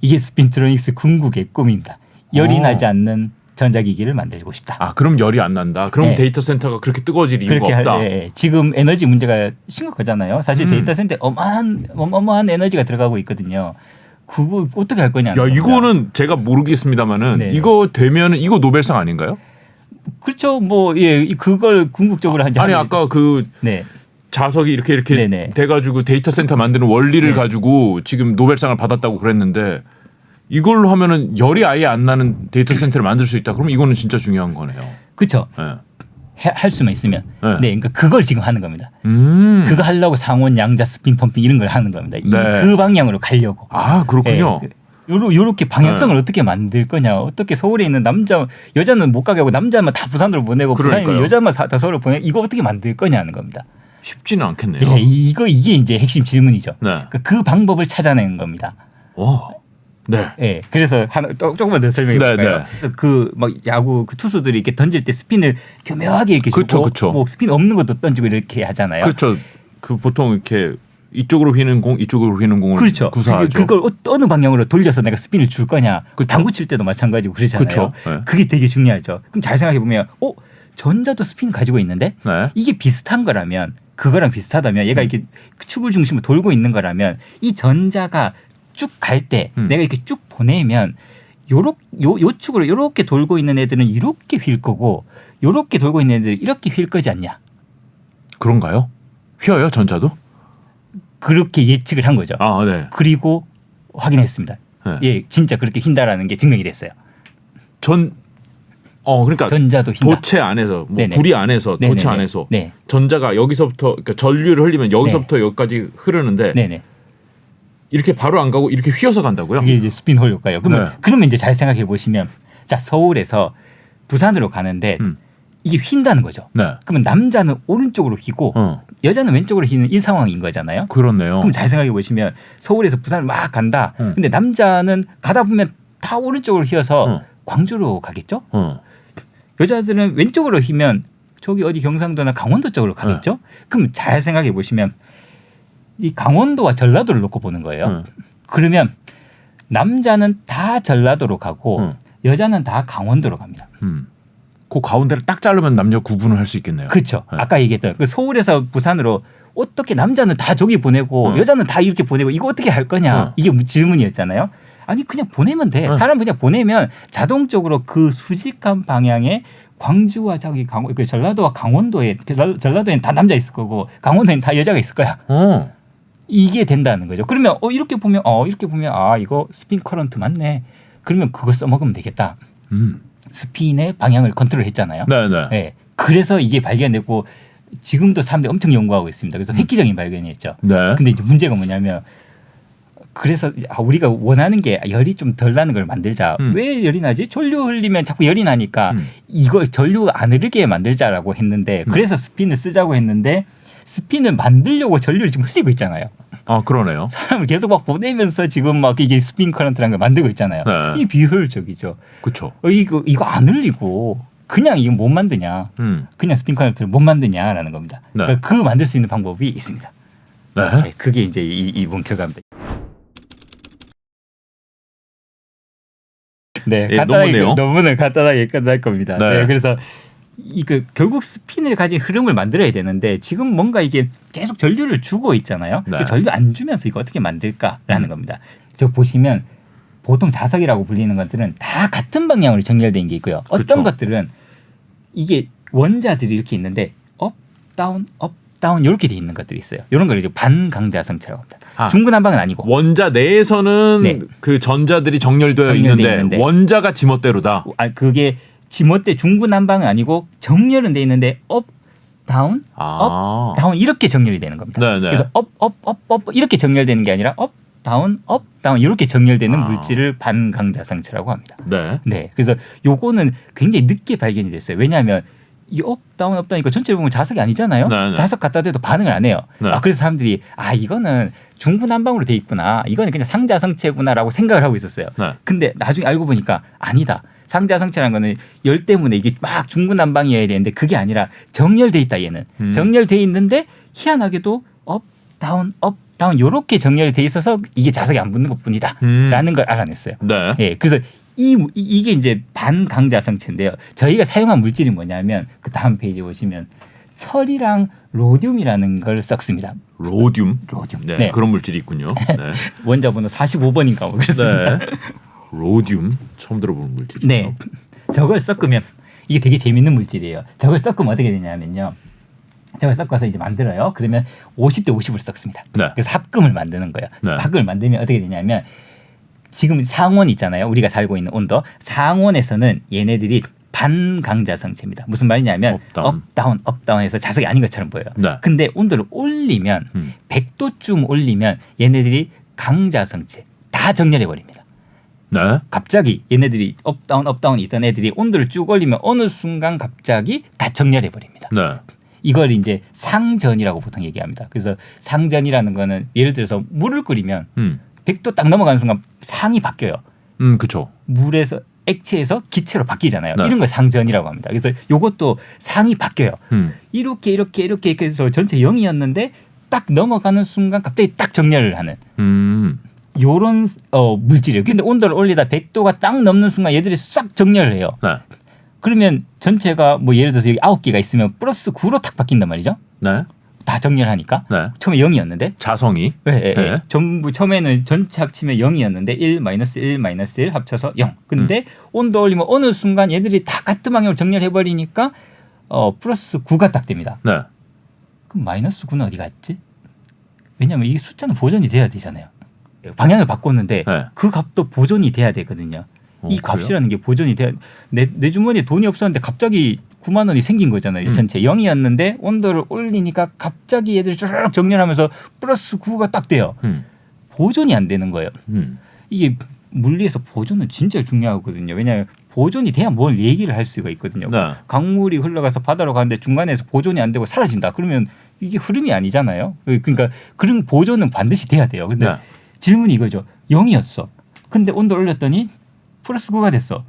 이게 스핀트로닉스 궁극의 꿈입니다. 열이 나지 않는 전자기기를 만들고 싶다. 아, 그럼 열이 안 난다. 그럼 네. 데이터 센터가 그렇게 뜨거워질 이유가 그렇게 없다. 지금 에너지 문제가 심각하잖아요. 사실 데이터 센터에 어마어마한 에너지가 들어가고 있거든요. 그거 어떻게 할 거냐. 야, 이거는 제가 모르겠습니다만은 네. 이거 되면 이거 노벨상 아닌가요? 그렇죠. 뭐 그걸 궁극적으로 아니 아까 그 네. 자석이 이렇게 네네. 돼가지고 데이터 센터 만드는 원리를 네. 가지고 지금 노벨상을 받았다고 그랬는데 이걸로 하면은 열이 아예 안 나는 데이터 센터를 만들 수 있다. 그럼 이거는 진짜 중요한 거네요. 그렇죠. 네. 할 수만 있으면. 네. 네. 그러니까 그걸 지금 하는 겁니다. 그거 하려고 상온 양자 스핀 펌핑 이런 걸 하는 겁니다. 네. 그 방향으로 가려고. 아, 그렇군요. 요렇게 방향성을 어떻게 만들 거냐. 어떻게 서울에 있는 여자는 못 가게 하고 남자만 다 부산으로 보내고 부산에 있는 여자만 다 서울로 보내. 이거 어떻게 만들 거냐는 겁니다. 쉽지는 않겠네요. 예, 이게 이제 핵심 질문이죠. 네. 그 방법을 찾아내는 겁니다. 와. 네. 예, 그래서 조금만 더 설명해 볼까요? 네. 그 막 야구 그 투수들이 이렇게 던질 때 스핀을 교묘하게 이렇게 주고, 그쵸. 뭐 스핀 없는 것도 던지고 이렇게 하잖아요. 그렇죠. 그 보통 이렇게 이쪽으로 휘는 공, 이쪽으로 휘는 공을 그렇죠. 구사하죠. 그걸 어느 방향으로 돌려서 내가 스핀을 줄 거냐. 그쵸. 당구 칠 때도 마찬가지고 그러잖아요. 그쵸. 네. 그게 되게 중요하죠. 그럼 잘 생각해 보면, 전자도 스핀 가지고 있는데 네. 이게 비슷한 거라면, 그거랑 비슷하다면, 얘가 이렇게 축을 중심으로 돌고 있는 거라면, 이 전자가 쭉 갈 때 내가 이렇게 쭉 보내면 요 축으로 이렇게 돌고 있는 애들은 이렇게 휠 거고, 요렇게 돌고 있는 애들은 이렇게 휠 거지 않냐. 그런가요? 휘어요, 전자도? 그렇게 예측을 한 거죠. 아, 네. 그리고 확인했습니다. 네. 예, 진짜 그렇게 휜다라는 게 증명이 됐어요. 그러니까 전자도 휜다. 도체 안에서, 뭐 네네. 구리 안에서, 도체 네네네. 안에서 네. 전자가 여기서부터, 그러니까 전류를 흘리면 여기서부터 여기까지 흐르는데 네네. 이렇게 바로 안 가고 이렇게 휘어서 간다고요? 이게 이제 스핀홀 효과예요. 그러면 이제 잘 생각해 보시면, 자, 서울에서 부산으로 가는데 이게 휜다는 거죠. 네. 그러면 남자는 오른쪽으로 휘고 여자는 왼쪽으로 휘는 이 상황인 거잖아요. 그렇네요. 그럼 잘 생각해 보시면, 서울에서 부산을 막 간다. 근데 남자는 가다 보면 다 오른쪽으로 휘어서 광주로 가겠죠. 여자들은 왼쪽으로 휘면 저기 어디 경상도나 강원도 쪽으로 가겠죠. 그럼 잘 생각해 보시면, 이 강원도와 전라도를 놓고 보는 거예요. 그러면 남자는 다 전라도로 가고 여자는 다 강원도로 갑니다. 그 가운데를 딱 자르면 남녀 구분을 할 수 있겠네요. 그렇죠. 네. 아까 얘기했던 그 서울에서 부산으로 어떻게 남자는 다 저기 보내고 여자는 다 이렇게 보내고 이거 어떻게 할 거냐. 이게 질문이었잖아요. 아니 그냥 보내면 돼. 사람 그냥 보내면 자동적으로 그 수직한 방향에 광주와 저기 그 전라도와 강원도에, 전라도에는 다 남자 있을 거고 강원도에는 다 여자가 있을 거야. 이게 된다는 거죠. 그러면 이렇게 보면 이거 스핀 커런트 맞네. 그러면 그거 써먹으면 되겠다. 스핀의 방향을 컨트롤했잖아요. 네네. 네. 그래서 이게 발견됐고 지금도 사람들이 엄청 연구하고 있습니다. 그래서 획기적인 발견이었죠. 네. 근데 이제 문제가 뭐냐면, 그래서 우리가 원하는 게 열이 좀 덜 나는 걸 만들자. 왜 열이 나지? 전류 흘리면 자꾸 열이 나니까 이거 전류가 안 흐르게 만들자라고 했는데, 그래서 스핀을 쓰자고 했는데 스핀을 만들려고 전류를 지금 흘리고 있잖아요. 아, 그러네요. 사람을 계속 막 보내면서 지금 막 이게 스핀 커런트라는 걸 만들고 있잖아요. 네. 이 비효율적이죠. 그렇죠. 이거 안 흘리고 그냥 이거 못 만드냐? 그냥 스핀 커런트를 못 만드냐라는 겁니다. 네. 그러니까 그 만들 수 있는 방법이 있습니다. 네. 네, 그게 이제 이번 결과입니다. 네, 너무네요. 너무는 간단하게 끝날 겁니다. 네. 네, 그래서 결국 스핀을 가진 흐름을 만들어야 되는데 지금 뭔가 이게 계속 전류를 주고 있잖아요. 네. 그 전류 안 주면서 이거 어떻게 만들까라는 겁니다. 저 보시면 보통 자석이라고 불리는 것들은 다 같은 방향으로 정렬된 게 있고요. 어떤 그쵸. 것들은 이게 원자들이 이렇게 있는데 업, 다운 이렇게 돼 있는 것들이 있어요. 이런 걸 이제 반강자성체라고 합니다. 중구난방은 아니고. 원자 내에서는 네. 그 전자들이 정렬되어 있는데 원자가 지멋대로다. 그게 지멋대 중구난방은 아니고 정렬은 돼 있는데 업, 다운, 업, 다운 이렇게 정렬이 되는 겁니다. 네네. 그래서 업 이렇게 정렬되는 게 아니라 업, 다운 이렇게 정렬되는 물질을 반강자성체라고 합니다. 네. 네. 그래서 요거는 굉장히 늦게 발견이 됐어요. 왜냐하면 이 업, 다운 이거 전체를 보면 자석이 아니잖아요. 네네. 자석 갖다 대도 반응을 안 해요. 네. 그래서 사람들이 이거는 중구난방으로 돼 있구나. 이거는 그냥 상자성체구나라고 생각을 하고 있었어요. 네. 근데 나중에 알고 보니까 아니다. 상자성체라는 거는 열 때문에 이게 막 중구난방이어야 되는데 그게 아니라 정렬돼 있다 얘는. 정렬돼 있는데 희한하게도 업, 다운 이렇게 정렬돼 있어서 이게 자석이 안 붙는 것뿐이다. 라는 걸 알아냈어요. 네. 예, 그래서 이게 이제 반강자성체인데요. 저희가 사용한 물질이 뭐냐면 그 다음 페이지 보시면 철이랑 로듐이라는 걸 썼습니다. 로듐. 네, 네. 그런 물질이 있군요. 네. 원자번호 45번인가 뭐 그렇습니다. 네. 로듐 처음 들어보는 물질이죠. 네. 저걸 섞으면 이게 되게 재밌는 물질이에요. 저걸 섞으면 어떻게 되냐면요. 저걸 섞어서 이제 만들어요. 그러면 50대 50을 섞습니다. 네. 그래서 합금을 만드는 거예요. 네. 합금을 만들면 어떻게 되냐면 지금 상온 있잖아요. 우리가 살고 있는 온도. 상온에서는 얘네들이 반강자성체입니다. 무슨 말이냐면 업다운해서 자석이 아닌 것처럼 보여요. 네. 근데 온도를 올리면 100도쯤 올리면 얘네들이 강자성체 다 정렬해 버립니다. 네. 갑자기 얘네들이 업다운이 있던 애들이 온도를 쭉 올리면 어느 순간 갑자기 다 정렬해 버립니다. 네. 이걸 이제 상전이라고 보통 얘기합니다. 그래서 상전이라는 거는 예를 들어서 물을 끓이면 100도 딱 넘어가는 순간 상이 바뀌어요. 그렇죠. 물에서 액체에서 기체로 바뀌잖아요. 네. 이런 걸 상전이라고 합니다. 그래서 요것도 상이 바뀌어요. 이렇게 해서 전체 0이었는데 딱 넘어가는 순간 갑자기 딱 정렬을 하는 요런 물질이에요. 근데 온도를 올리다 100도가 딱 넘는 순간 얘들이 싹 정렬을 해요. 네. 그러면 전체가 뭐 예를 들어서 여기 9개가 있으면 플러스 9로 탁 바뀐단 말이죠. 네. 다 정렬하니까. 네. 처음에 0이었는데. 자성이. 네. 전부 처음에는 전체 합치면 0이었는데 1 마이너스 1 마이너스 1 합쳐서 0. 근데 온도 올리면 어느 순간 얘들이 다 같은 방향으로 정렬해 버리니까 플러스 9가 딱 됩니다. 네. 그럼 마이너스 9는 어디 갔지? 왜냐하면 이 숫자는 보존이 돼야 되잖아요. 방향을 바꿨는데 네. 그 값도 보존이 돼야 되거든요. 이 값이라는 게 보존이 돼야 내 주머니에 돈이 없었는데 갑자기 9만 원이 생긴 거잖아요. 전체 0이었는데 온도를 올리니까 갑자기 얘들이 쭉 정렬하면서 플러스 9가 딱 돼요. 보존이 안 되는 거예요. 이게 물리에서 보존은 진짜 중요하거든요. 왜냐하면 보존이 돼야 뭘 얘기를 할 수가 있거든요. 네. 강물이 흘러가서 바다로 가는데 중간에서 보존이 안 되고 사라진다. 그러면 이게 흐름이 아니잖아요. 그러니까 그런 보존은 반드시 돼야 돼요. 근데 네. 질문이 이거죠. 0이었어. 근데 온도를 올렸더니 플러스 9가 됐어.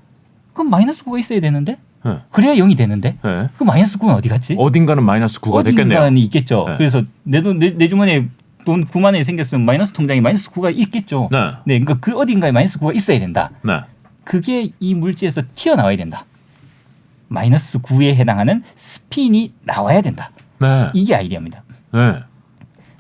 그럼 마이너스 9가 있어야 되는데? 네. 그래야 0이 되는데? 네. 그 마이너스 9는 어디 갔지? 어딘가는 마이너스 9가 됐겠네요. 어딘가는 있겠죠. 네. 그래서 내 주머니에 돈 9만 원이 생겼으면 마이너스 통장에 마이너스 9가 있겠죠. 네. 그러니까 그 어딘가에 마이너스 9가 있어야 된다. 네. 그게 이 물질에서 튀어나와야 된다. 마이너스 9에 해당하는 스핀이 나와야 된다. 네. 이게 아이디어입니다. 네.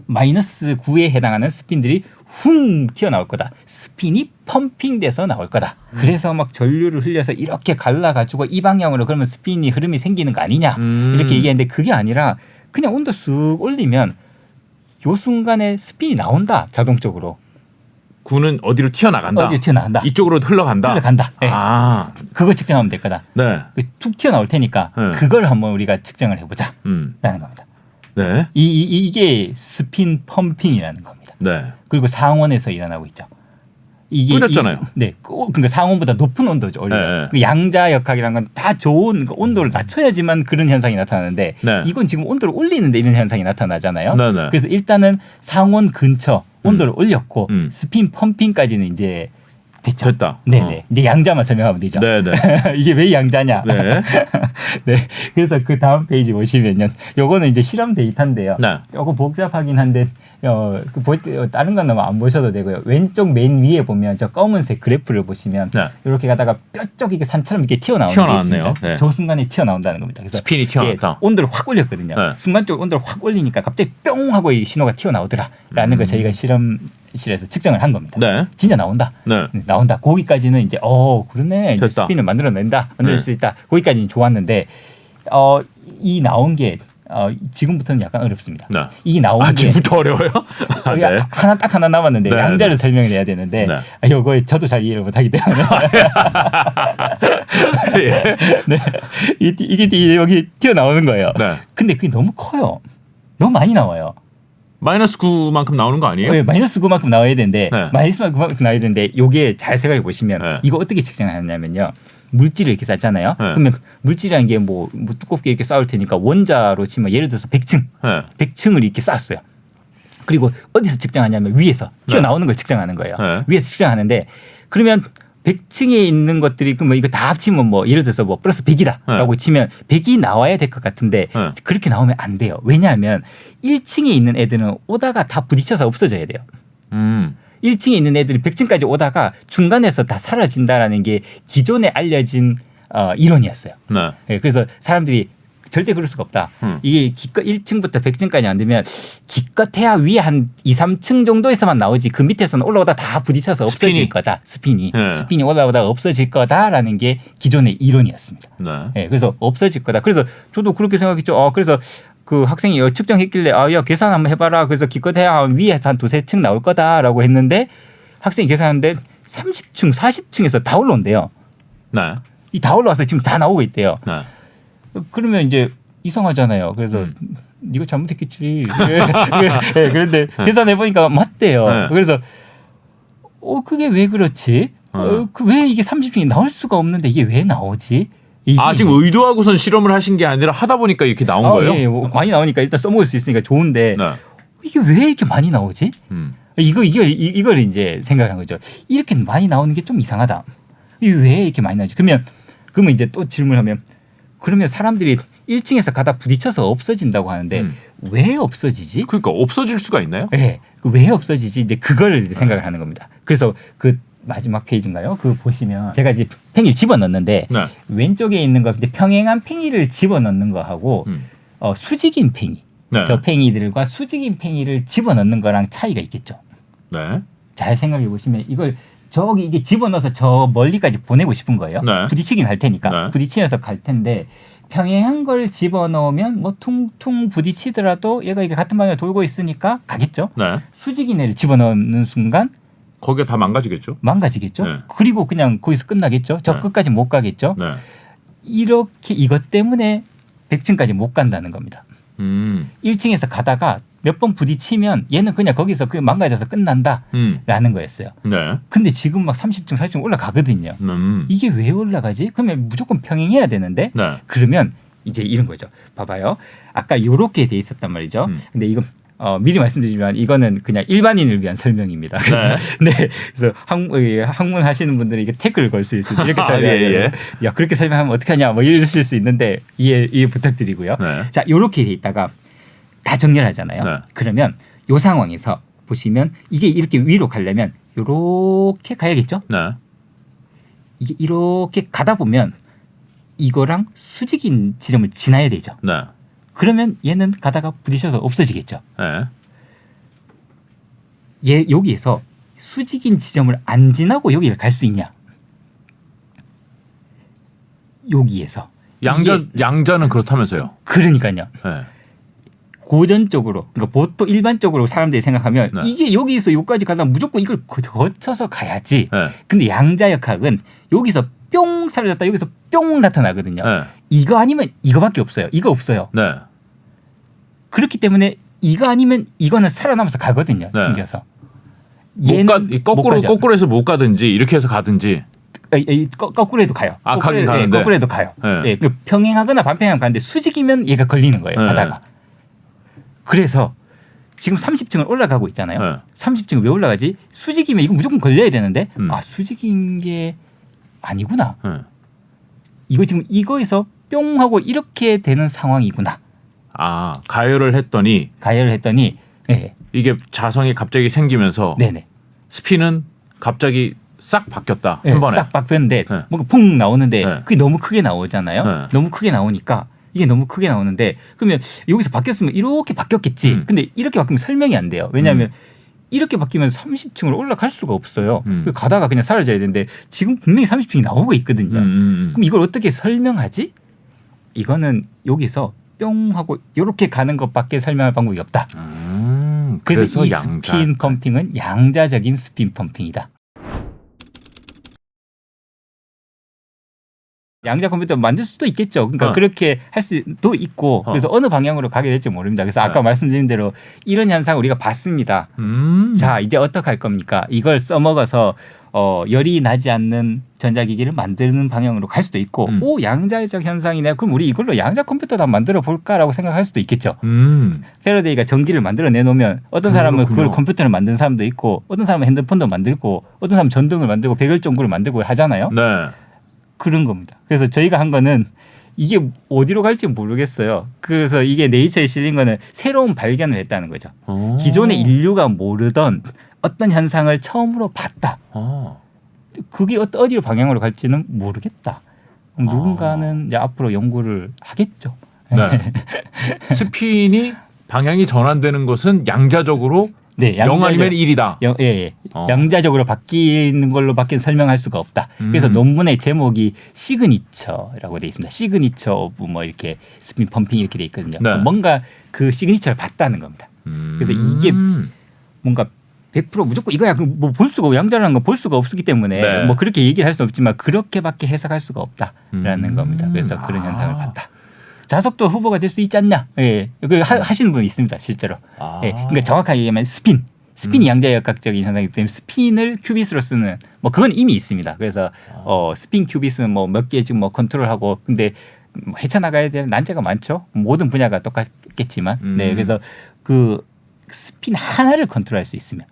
마이너스 9에 해당하는 스핀들이 훅 튀어나올 거다. 스핀이 펌핑돼서 나올 거다. 그래서 막 전류를 흘려서 이렇게 갈라가지고 이 방향으로 그러면 스핀이 흐름이 생기는 거 아니냐 이렇게 얘기했는데 그게 아니라 그냥 온도 쑥 올리면 요 순간에 스핀이 나온다. 자동적으로. 9는 어디로 튀어나간다. 어디로 튀어나간다. 이쪽으로 흘러간다. 흘러간다. 네. 아. 그걸 측정하면 될 거다. 네. 툭 튀어나올 테니까 네. 그걸 한번 우리가 측정을 해보자 라는 겁니다. 네. 이게 스핀 펌핑이라는 겁니다. 네. 그리고 상온에서 일어나고 있죠. 이게 끓였잖아요. 네, 그러니까 상온보다 높은 온도죠. 원래 네. 그 양자 역학이란 건 다 좋은 온도를 낮춰야지만 그런 현상이 나타나는데 네. 이건 지금 온도를 올리는데 이런 현상이 나타나잖아요. 네, 네. 그래서 일단은 상온 근처 온도를 올렸고 스핀 펌핑까지는 이제 됐죠. 됐다. 네네. 이제 양자만 설명하면 되죠. 네네. 이게 왜 양자냐? 네. 네. 그래서 그 다음 페이지 보시면요. 요거는 이제 실험 데이터인데요. 네. 조금 복잡하긴 한데 다른 건 너무 안 보셔도 되고요. 왼쪽 맨 위에 보면 저 검은색 그래프를 보시면 네. 이렇게 가다가 뼈쪽 이게 산처럼 이렇게 튀어나오는 게 튀어나왔네요. 있습니다. 네. 저 순간에 튀어나온다는 겁니다. 그래서 스핀이 튀어나왔다. 온도를 확 올렸거든요. 네. 순간적으로 온도를 확 올리니까 갑자기 뿅 하고 이 신호가 튀어나오더라라는 걸 저희가 실험실에서 측정을 한 겁니다. 네. 진짜 나온다. 네. 나온다. 거기까지는 이제 그러네. 이제 됐다. 스핀을 만들어낼 네. 수 있다. 거기까지는 좋았는데 이 나온 게 지금부터는 약간 어렵습니다. 네. 이 나온 게 지금부터 어려워요? 아, 네. 하나 남았는데 네, 양자를 설명을 해야 되는데 네. 이거 저도 잘 이해를 못하기 때문에 예. 네. 이게 여기 튀어나오는 거예요. 네. 근데 그게 너무 커요. 너무 많이 나와요. 마이너스 9만큼 나오는 거 아니에요? 네, 마이너스 9만큼 나와야 되는데 네. 마이너스 9만큼 나와야 되는데 요게 잘 생각해 보시면 네. 이거 어떻게 측정하냐면요. 물질을 이렇게 쌓잖아요. 네. 그러면 물질이라는 게 뭐 두껍게 이렇게 쌓을 테니까 원자로 치면 예를 들어서 100층, 네. 100층을 이렇게 쌓았어요. 그리고 어디서 측정하냐면 위에서 튀어나오는 걸 측정하는 거예요. 네. 위에서 측정하는데 그러면 100층에 있는 것들이 그 뭐 이거 다 합치면 뭐 예를 들어서 뭐 플러스 100이다라고 치면 100이 나와야 될 것 같은데 네. 그렇게 나오면 안 돼요. 왜냐하면 1층에 있는 애들은 오다가 다 부딪혀서 없어져야 돼요. 1층에 있는 애들이 100층까지 오다가 중간에서 다 사라진다라는 게 기존에 알려진 이론이었어요. 네. 예, 그래서 사람들이 절대 그럴 수가 없다. 이게 기껏 1층부터 100층까지 안 되면 기껏해야 위에 한 2, 3층 정도에서만 나오지 그 밑에서는 올라오다 다 부딪혀서 없어질 스핀이. 거다. 스핀이. 네. 스핀이 올라오다가 없어질 거다라는 게 기존의 이론이었습니다. 네. 예, 그래서 없어질 거다. 그래서 저도 그렇게 생각했죠. 그래서 그 학생이 측정했길래 야 계산 한번 해봐라. 그래서 기껏해야 위에서 한 두세 층 나올 거다라고 했는데 학생이 계산하는데 30층, 40층에서 다 올라온대요. 네. 이 다 올라와서 지금 다 나오고 있대요. 네. 그러면 이제 이상하잖아요. 그래서 네가 잘못했겠지. 네, 그런데 계산해 보니까 맞대요. 네. 그래서 그게 왜 그렇지? 왜 이게 30층이 나올 수가 없는데 이게 왜 나오지? 지금 의도하고선 실험을 하신 게 아니라 하다 보니까 이렇게 나온 거예요? 네, 뭐 많이 나오니까 일단 써먹을 수 있으니까 좋은데 네. 이게 왜 이렇게 많이 나오지? 이걸 이제 생각을 한 거죠. 이렇게 많이 나오는 게 좀 이상하다. 이게 왜 이렇게 많이 나오지? 그러면 이제 또 질문하면 그러면 사람들이 1층에서 가다 부딪혀서 없어진다고 하는데 왜 없어지지? 그러니까 없어질 수가 있나요? 네, 왜 없어지지? 이제 그거를 생각을 하는 겁니다. 그래서 그 마지막 페이지인가요? 그거 보시면 제가 이제 팽이를 집어넣는데 네. 왼쪽에 있는 거 이제 평행한 팽이를 집어넣는 거하고 수직인 팽이, 네. 저 팽이들과 수직인 팽이를 집어넣는 거랑 차이가 있겠죠. 네. 잘 생각해 보시면 이걸 저기 이게 집어넣어서 저 멀리까지 보내고 싶은 거예요. 네. 부딪히긴 할 테니까 네. 부딪히면서 갈 텐데 평행한 걸 집어넣으면 뭐 퉁퉁 부딪히더라도 얘가 이게 같은 방향을 돌고 있으니까 가겠죠. 네. 수직인 애를 집어넣는 순간 거기가 다 망가지겠죠? 망가지겠죠. 네. 그리고 그냥 거기서 끝나겠죠. 저 네. 끝까지 못 가겠죠. 네. 이렇게 이것 때문에 100층까지 못 간다는 겁니다. 1층에서 가다가 몇 번 부딪히면 얘는 그냥 거기서 그냥 망가져서 끝난다라는 거였어요. 네. 근데 지금 막 30층, 40층 올라가거든요. 이게 왜 올라가지? 그러면 무조건 평행해야 되는데 네. 그러면 이제 이런 거죠. 봐봐요. 아까 요렇게 돼 있었단 말이죠. 근데 이거 미리 말씀드리지만 이거는 그냥 일반인을 위한 설명입니다. 네. 그래서 학문 하시는 분들은 이게 태클을 걸 수 있어요. 이렇게 설명해요. 야 그렇게 설명하면 어떡하냐 뭐 이러실 수 있는데 이해 부탁드리고요. 네. 자 요렇게 돼 있다가 다 정렬하잖아요. 네. 그러면 요 상황에서 보시면 이게 이렇게 위로 가려면 요렇게 가야겠죠. 네. 이게 이렇게 가다 보면 이거랑 수직인 지점을 지나야 되죠. 네. 그러면 얘는 가다가 부딪혀서 없어지겠죠. 네. 얘 여기에서 수직인 지점을 안 지나고 여기를 갈 수 있냐? 여기에서 양자는 그렇다면서요. 그러니까요. 네. 고전적으로 그러니까 보통 일반적으로 사람들이 생각하면 네. 이게 여기서 여기까지 가려면 무조건 이걸 거쳐서 가야지. 네. 근데 양자역학은 여기서 뿅 사라졌다 여기서 뿅 나타나거든요. 네. 이거 아니면 이거밖에 없어요. 이거 없어요. 네. 그렇기 때문에 이거 아니면 이거는 살아남아서 가거든요. 네. 튕겨서. 거꾸로 해서 못 가든지 이렇게 해서 가든지. 거꾸로 해도 가요. 가긴 가는데. 거꾸로 해도 가요. 네. 네, 그 평행하거나 반평행 가는데 수직이면 얘가 걸리는 거예요. 네. 가다가. 그래서 지금 30층을 올라가고 있잖아요. 네. 30층을 왜 올라가지? 수직이면 이건 무조건 걸려야 되는데 수직인 게 아니구나. 네. 이거 지금 이거에서 뿅 하고 이렇게 되는 상황이구나. 가열을 했더니 네. 이게 자성이 갑자기 생기면서 네네. 스피는 갑자기 싹 바뀌었다. 네, 한 번에. 딱 바뀌었는데 네. 뭔가 푹 나오는데 네. 그게 너무 크게 나오잖아요. 네. 너무 크게 나오니까 이게 너무 크게 나오는데 그러면 여기서 바뀌었으면 이렇게 바뀌었겠지. 근데 이렇게 바뀌면 설명이 안 돼요. 왜냐하면 이렇게 바뀌면 30층으로 올라갈 수가 없어요. 가다가 그냥 사라져야 되는데 지금 분명히 30층이 나오고 있거든요. 그럼 이걸 어떻게 설명하지? 이거는 여기서 뿅 하고 이렇게 가는 것밖에 설명할 방법이 없다. 그래서 이 스핀 펌핑은 양자적인 스핀 펌핑이다. 양자 컴퓨터 만들 수도 있겠죠. 그러니까 그렇게 할 수도 있고 그래서 어느 방향으로 가게 될지 모릅니다. 그래서 아까 말씀드린 대로 이런 현상을 우리가 봤습니다. 자 이제 어떻게 할 겁니까? 이걸 써먹어서 열이 나지 않는 전자기기를 만드는 방향으로 갈 수도 있고 양자적 현상이네. 그럼 우리 이걸로 양자 컴퓨터도 한번 만들어 볼까라고 생각할 수도 있겠죠. 패러데이가 전기를 만들어 내놓으면 어떤 사람은 그걸 컴퓨터를 만드는 사람도 있고 어떤 사람은 핸드폰도 만들고 어떤 사람은 전등을 만들고 백열전구를 만들고 하잖아요. 네. 그런 겁니다. 그래서 저희가 한 거는 이게 어디로 갈지 모르겠어요. 그래서 이게 네이처에 실린 거는 새로운 발견을 했다는 거죠. 기존의 인류가 모르던 어떤 현상을 처음으로 봤다. 그게 어디로 방향으로 갈지는 모르겠다. 누군가는 이제 앞으로 연구를 하겠죠. 네. 스핀이 방향이 전환되는 것은 양자적으로 네, 0 아니면 1이다. 예. 양자적으로 바뀌는 걸로밖에 설명할 수가 없다. 그래서 논문의 제목이 시그니처라고 돼 있습니다. 시그니처 오브 뭐 이렇게 스핀 펌핑 이렇게 돼 있거든요. 네. 뭔가 그 시그니처를 봤다는 겁니다. 그래서 이게 뭔가 100% 무조건 이거야 뭐 볼 수가 양자라는 건 볼 수가 없기 때문에 네. 뭐 그렇게 얘기를 할 수는 없지만 그렇게밖에 해석할 수가 없다라는 겁니다. 그래서 그런 현상을 봤다. 자석도 후보가 될 수 있지 않냐? 예, 하시는 분이 있습니다, 실제로. 예, 그러니까 정확하게 얘기하면 스핀이 양자역학적인 현상이기 때문에 스핀을 큐빗으로 쓰는 뭐 그건 이미 있습니다. 그래서 스핀 큐빗은 뭐 몇 개 지금 뭐 컨트롤하고 근데 헤쳐나가야 될 난제가 많죠. 모든 분야가 똑같겠지만, 네, 그래서 그 스핀 하나를 컨트롤할 수 있으면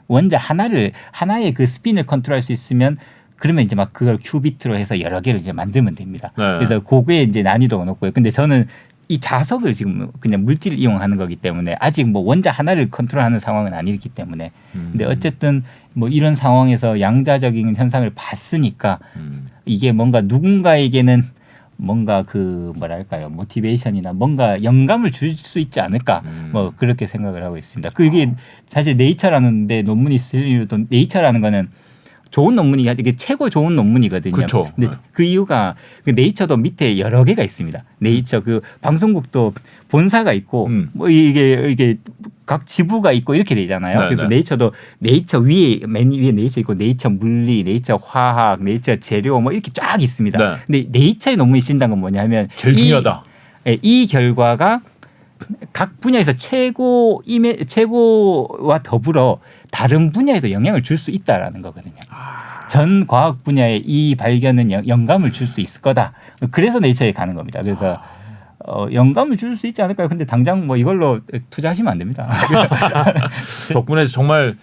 원자 하나의 그 스핀을 컨트롤할 수 있으면. 그러면 이제 막 그걸 큐비트로 해서 여러 개를 이제 만들면 됩니다. 네. 그래서 그게 이제 난이도가 높고요. 근데 저는 이 자석을 지금 그냥 물질을 이용하는 거기 때문에 아직 뭐 원자 하나를 컨트롤하는 상황은 아니기 때문에. 근데 어쨌든 뭐 이런 상황에서 양자적인 현상을 봤으니까 이게 뭔가 누군가에게는 뭔가 그 뭐랄까요 모티베이션이나 뭔가 영감을 줄 수 있지 않을까 뭐 그렇게 생각을 하고 있습니다. 그게 사실 네이처라는데 논문이 쓸 이유도 네이처라는 거는 좋은 논문이 이게 최고 좋은 논문이거든요. 그렇죠. 근데 그 이유가 그 네이처도 밑에 여러 개가 있습니다. 네이처 그 방송국도 본사가 있고 뭐 이게 각 지부가 있고 이렇게 되잖아요. 네네. 그래서 네이처도 네이처 위에 맨 위에 네이처 있고 네이처 물리, 네이처 화학, 네이처 재료 뭐 이렇게 쫙 있습니다. 네. 근데 네이처의 논문이 쓴다는 건 뭐냐면 제일 중요하다. 이 결과가 각 분야에서 최고와 더불어 다른 분야에도 영향을 줄 수 있다라는 거거든요. 전 과학 분야에 이 발견은 영감을 줄 수 있을 거다. 그래서 네이처에 가는 겁니다. 그래서 영감을 줄 수 있지 않을까요? 근데 당장 뭐 이걸로 투자하시면 안 됩니다. 덕분에 정말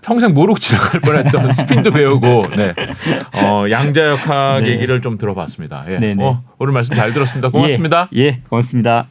평생 모르고 지나갈 뻔했던 스핀도 배우고 네. 양자역학 네. 얘기를 좀 들어봤습니다. 예. 네네. 오늘 말씀 잘 들었습니다. 고맙습니다. 예, 고맙습니다.